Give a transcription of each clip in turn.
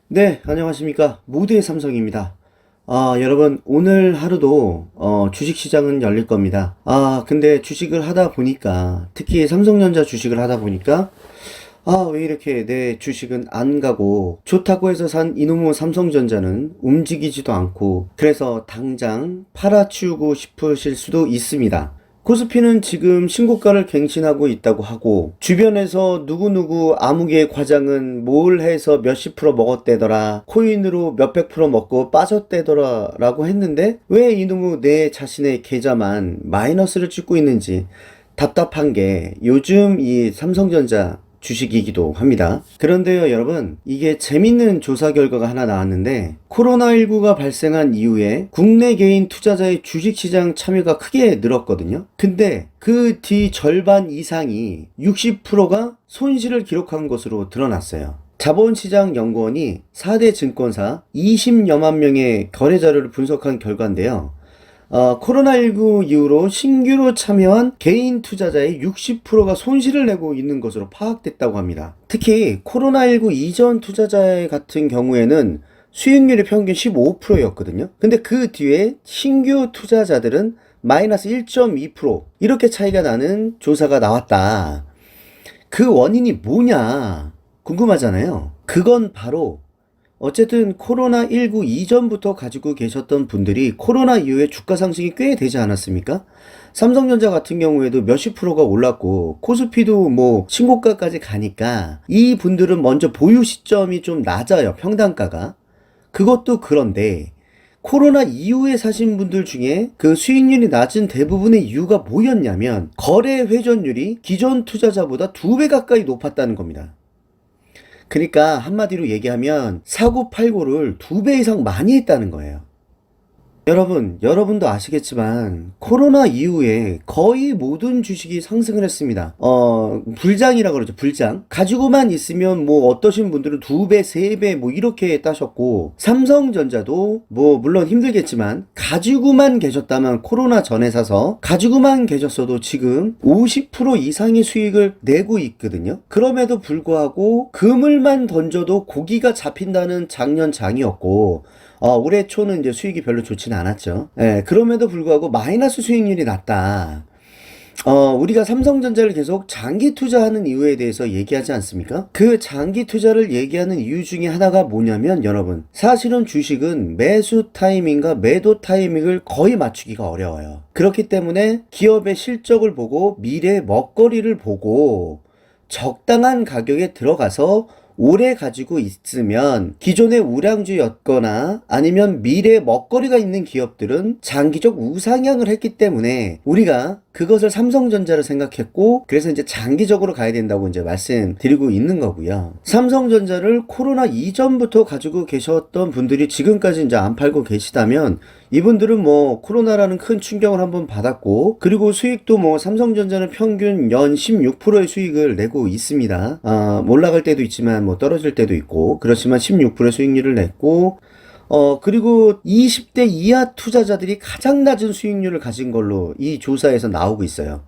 네, 안녕하십니까. 모두의 삼성입니다. 여러분, 오늘 하루도, 주식시장은 열릴 겁니다. 근데 주식을 하다 보니까, 특히 삼성전자 주식을 하다 보니까, 왜 이렇게 내 주식은 안 가고, 좋다고 해서 산 이놈의 삼성전자는 움직이지도 않고, 그래서 당장 팔아치우고 싶으실 수도 있습니다. 코스피는 지금 신고가를 갱신하고 있다고 하고 주변에서 누구누구 아무개 과장은 뭘 해서 몇십 프로 먹었대더라, 코인으로 몇백 프로 먹고 빠졌대더라 라고 했는데 왜 이놈의 내 자신의 계좌만 마이너스를 찍고 있는지 답답한 게 요즘 이 삼성전자 주식이기도 합니다. 그런데요, 여러분, 이게 재밌는 조사 결과가 하나 나왔는데, 코로나19가 발생한 이후에 국내 개인 투자자의 주식시장 참여가 크게 늘었거든요. 근데 그 뒤 절반 이상이 60%가 손실을 기록한 것으로 드러났어요. 자본시장연구원이 4대 증권사 20여만 명의 거래 자료를 분석한 결과인데요. 코로나19 이후로 신규로 참여한 개인 투자자의 60%가 손실을 내고 있는 것으로 파악됐다고 합니다. 특히 코로나19 이전 투자자 같은 경우에는 수익률이 평균 15%였거든요. 근데 그 뒤에 신규 투자자들은 마이너스 1.2% 이렇게 차이가 나는 조사가 나왔다. 그 원인이 뭐냐 궁금하잖아요. 그건 바로 어쨌든 코로나19 이전부터 가지고 계셨던 분들이 코로나 이후에 주가 상승이 꽤 되지 않았습니까? 삼성전자 같은 경우에도 몇십 프로가 올랐고 코스피도 뭐 신고가까지 가니까 이 분들은 먼저 보유 시점이 좀 낮아요. 평단가가. 그것도 그런데 코로나 이후에 사신 분들 중에 그 수익률이 낮은 대부분의 이유가 뭐였냐면 거래 회전율이 기존 투자자보다 2배 가까이 높았다는 겁니다. 그러니까 한마디로 얘기하면 사고 팔고를 2배 이상 많이 했다는 거예요. 여러분도 아시겠지만 코로나 이후에 거의 모든 주식이 상승을 했습니다. 불장이라 그러죠. 불장. 가지고만 있으면 뭐 어떠신 분들은 2배, 3배 뭐 이렇게 따셨고 삼성전자도 뭐 물론 힘들겠지만 가지고만 계셨다면 코로나 전에 사서 가지고만 계셨어도 지금 50% 이상의 수익을 내고 있거든요. 그럼에도 불구하고 그물만 던져도 고기가 잡힌다는 작년 장이었고 올해 초는 이제 수익이 별로 좋지는 않았죠. 예, 그럼에도 불구하고 마이너스 수익률이 낮다. 우리가 삼성전자를 계속 장기 투자하는 이유에 대해서 얘기하지 않습니까? 그 장기 투자를 얘기하는 이유 중에 하나가 뭐냐면 여러분, 사실은 주식은 매수 타이밍과 매도 타이밍을 거의 맞추기가 어려워요. 그렇기 때문에 기업의 실적을 보고 미래 먹거리를 보고 적당한 가격에 들어가서 오래 가지고 있으면 기존의 우량주였거나 아니면 미래 먹거리가 있는 기업들은 장기적 우상향을 했기 때문에 우리가 그것을 삼성전자를 생각했고 그래서 이제 장기적으로 가야 된다고 이제 말씀드리고 있는 거고요. 삼성전자를 코로나 이전부터 가지고 계셨던 분들이 지금까지 이제 안 팔고 계시다면 이분들은 뭐 코로나라는 큰 충격을 한번 받았고 그리고 수익도 뭐 삼성전자는 평균 연 16%의 수익을 내고 있습니다. 올라갈 때도 있지만 뭐 떨어질 때도 있고 그렇지만 16%의 수익률을 냈고 그리고 20대 이하 투자자들이 가장 낮은 수익률을 가진 걸로 이 조사에서 나오고 있어요.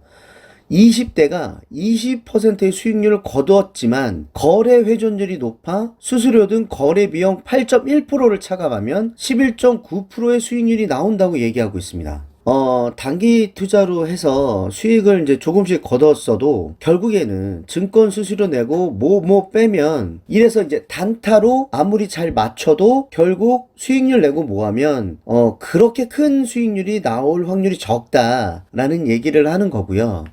20대가 20%의 수익률을 거두었지만 거래 회전율이 높아 수수료 등 거래 비용 8.1%를 차감하면 11.9%의 수익률이 나온다고 얘기하고 있습니다. 단기 투자로 해서 수익을 이제 조금씩 거뒀어도 결국에는 증권 수수료 내고 뭐 빼면 이래서 이제 단타로 아무리 잘 맞춰도 결국 수익률 내고 뭐 하면 그렇게 큰 수익률이 나올 확률이 적다라는 얘기를 하는 거고요.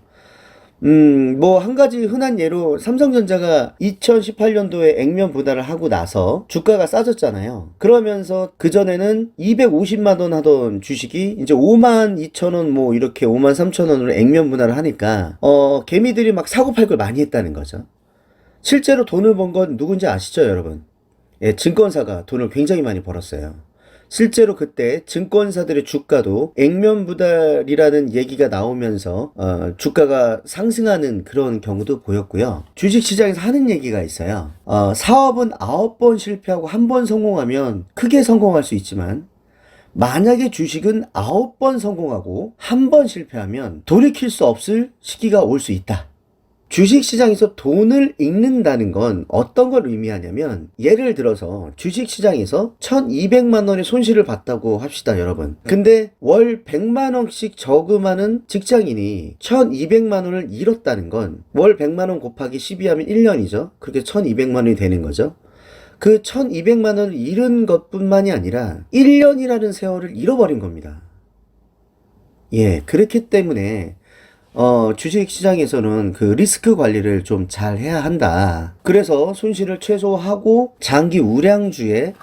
뭐, 한 가지 흔한 예로 삼성전자가 2018년도에 액면 분할을 하고 나서 주가가 싸졌잖아요. 그러면서 그전에는 250만 원 하던 주식이 이제 5만 2천 원 뭐 이렇게 5만 3천 원으로 액면 분할을 하니까, 개미들이 막 사고 팔고 많이 했다는 거죠. 실제로 돈을 번 건 누군지 아시죠, 여러분? 예, 증권사가 돈을 굉장히 많이 벌었어요. 실제로 그때 증권사들의 주가도 액면 분할이라는 얘기가 나오면서 주가가 상승하는 그런 경우도 보였고요. 주식시장에서 하는 얘기가 있어요. 사업은 9번 실패하고 1번 성공하면 크게 성공할 수 있지만 만약에 주식은 9번 성공하고 1번 실패하면 돌이킬 수 없을 시기가 올 수 있다. 주식시장에서 돈을 읽는다는 건 어떤 걸 의미하냐면, 예를 들어서 주식시장에서 1200만 원의 손실을 봤다고 합시다, 여러분. 근데 월 100만 원씩 저금하는 직장인이 1200만 원을 잃었다는 건 월 100만 원 곱하기 12 하면 1년이죠. 그렇게 1200만 원이 되는 거죠. 그 1200만 원을 잃은 것뿐만이 아니라 1년이라는 세월을 잃어버린 겁니다. 예, 그렇기 때문에 주식 시장에서는 그 리스크 관리를 좀 잘 해야 한다. 그래서 손실을 최소화하고 장기 우량주에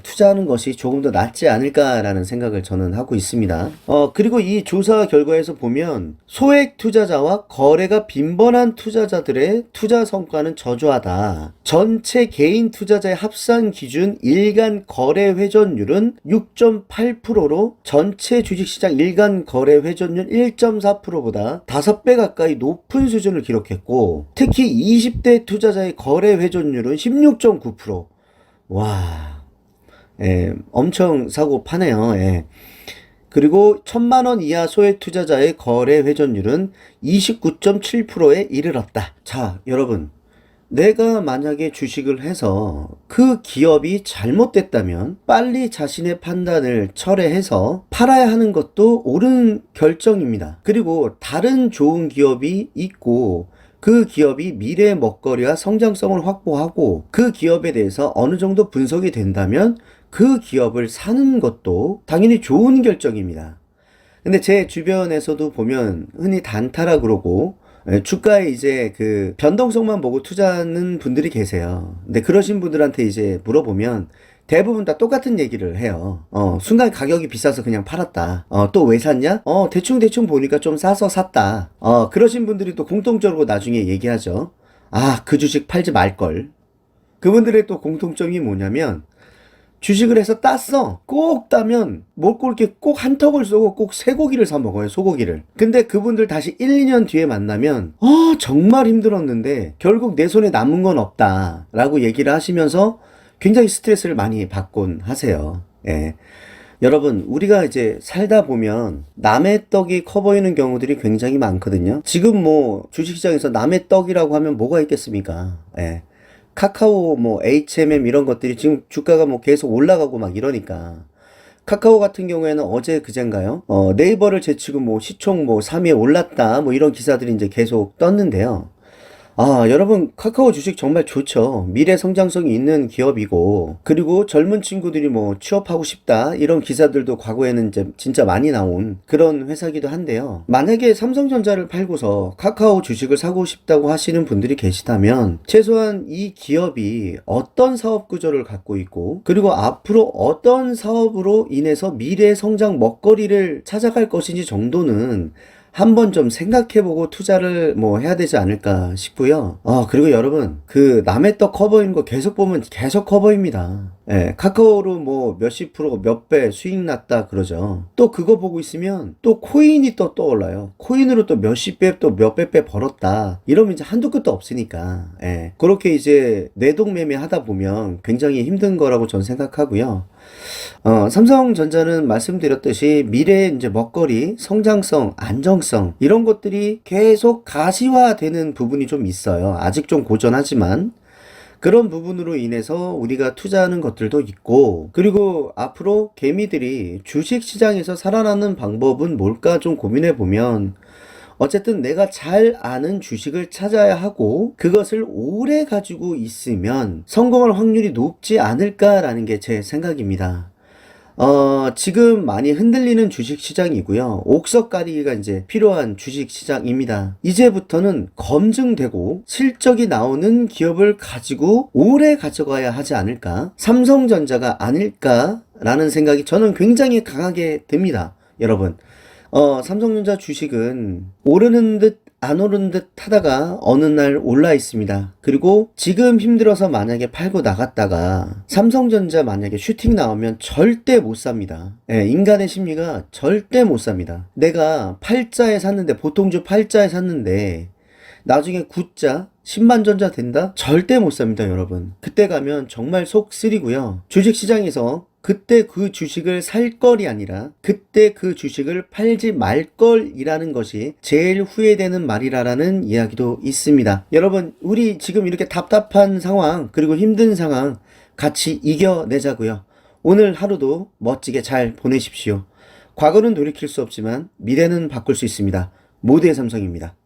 투자하는 것이 조금 더 낫지 않을까라는 생각을 저는 하고 있습니다. 그리고 이 조사 결과에서 보면 소액 투자자와 거래가 빈번한 투자자들의 투자 성과는 저조하다. 전체 개인 투자자의 합산 기준 일간 거래 회전율은 6.8%로 전체 주식시장 일간 거래 회전율 1.4%보다 5배 가까이 높은 수준을 기록했고, 특히 20대 투자자의 거래 회전율은 16.9%. 와. 엄청 사고 파네요. 그리고 1000만 원 이하 소액 투자자의 거래 회전율은 29.7%에 이르렀다. 자, 여러분. 내가 만약에 주식을 해서 그 기업이 잘못됐다면 빨리 자신의 판단을 철회해서 팔아야 하는 것도 옳은 결정입니다. 그리고 다른 좋은 기업이 있고 그 기업이 미래의 먹거리와 성장성을 확보하고 그 기업에 대해서 어느 정도 분석이 된다면 그 기업을 사는 것도 당연히 좋은 결정입니다. 근데 제 주변에서도 보면 흔히 단타라 그러고 주가에 이제 그 변동성만 보고 투자하는 분들이 계세요. 근데 그러신 분들한테 이제 물어보면 대부분 다 똑같은 얘기를 해요. 순간 가격이 비싸서 그냥 팔았다. 또 왜 샀냐? 대충 보니까 좀 싸서 샀다. 그러신 분들이 또 공통적으로 나중에 얘기하죠. 아, 그 주식 팔지 말걸. 그분들의 또 공통점이 뭐냐면, 주식을 해서 땄어. 꼭 따면 먹고 이렇게 꼭 한턱을 쏘고 꼭 쇠고기를 사 먹어요. 소고기를. 근데 그분들 다시 1, 2년 뒤에 만나면 정말 힘들었는데 결국 내 손에 남은 건 없다 라고 얘기를 하시면서 굉장히 스트레스를 많이 받곤 하세요. 예. 여러분, 우리가 이제 살다 보면 남의 떡이 커 보이는 경우들이 굉장히 많거든요. 지금 뭐 주식시장에서 남의 떡이라고 하면 뭐가 있겠습니까? 예. 카카오, 뭐, HMM 이런 것들이 지금 주가가 뭐 계속 올라가고 막 이러니까. 카카오 같은 경우에는 어제 그젠가요? 네이버를 제치고 뭐 시총 뭐 3위에 올랐다. 뭐 이런 기사들이 이제 계속 떴는데요. 여러분, 카카오 주식 정말 좋죠. 미래 성장성이 있는 기업이고, 그리고 젊은 친구들이 뭐 취업하고 싶다, 이런 기사들도 과거에는 이제 진짜 많이 나온 그런 회사기도 한데요. 만약에 삼성전자를 팔고서 카카오 주식을 사고 싶다고 하시는 분들이 계시다면, 최소한 이 기업이 어떤 사업 구조를 갖고 있고, 그리고 앞으로 어떤 사업으로 인해서 미래 성장 먹거리를 찾아갈 것인지 정도는 한번 좀 생각해보고 투자를 뭐 해야 되지 않을까 싶고요. 그리고 여러분, 그 남의 떡 커 보이는 거 계속 보면 계속 커 보입니다. 예, 카카오로 뭐 몇십 프로 몇 배 수익 났다 그러죠. 또 그거 보고 있으면 또 코인이 또 떠올라요. 코인으로 또 몇십 배 또 몇백 배 벌었다. 이러면 이제 한도 끝도 없으니까. 예, 그렇게 이제 내동매매 하다 보면 굉장히 힘든 거라고 전 생각하고요. 삼성전자는 말씀드렸듯이 미래의 이제 먹거리, 성장성, 안정성 이런 것들이 계속 가시화되는 부분이 좀 있어요. 아직 좀 고전하지만 그런 부분으로 인해서 우리가 투자하는 것들도 있고, 그리고 앞으로 개미들이 주식시장에서 살아나는 방법은 뭘까 좀 고민해 보면, 어쨌든 내가 잘 아는 주식을 찾아야 하고 그것을 오래 가지고 있으면 성공할 확률이 높지 않을까라는 게 제 생각입니다. 지금 많이 흔들리는 주식 시장이고요. 옥석 가리기가 이제 필요한 주식 시장입니다. 이제부터는 검증되고 실적이 나오는 기업을 가지고 오래 가져가야 하지 않을까? 삼성전자가 아닐까라는 생각이 저는 굉장히 강하게 듭니다. 여러분. 삼성전자 주식은 오르는 듯 안 오른 듯 하다가 어느 날 올라 있습니다. 그리고 지금 힘들어서 만약에 팔고 나갔다가 삼성전자 만약에 슈팅 나오면 절대 못 삽니다. 예, 인간의 심리가 절대 못 삽니다. 내가 팔자에 샀는데, 보통주 팔자에 샀는데 나중에 9자 10만 전자 된다? 절대 못 삽니다, 여러분. 그때 가면 정말 속 쓰리고요. 주식시장에서 그때 그 주식을 살 걸이 아니라 그때 그 주식을 팔지 말 걸이라는 것이 제일 후회되는 말이라는 이야기도 있습니다. 여러분, 우리 지금 이렇게 답답한 상황 그리고 힘든 상황 같이 이겨내자고요. 오늘 하루도 멋지게 잘 보내십시오. 과거는 돌이킬 수 없지만 미래는 바꿀 수 있습니다. 모두의 삼성입니다.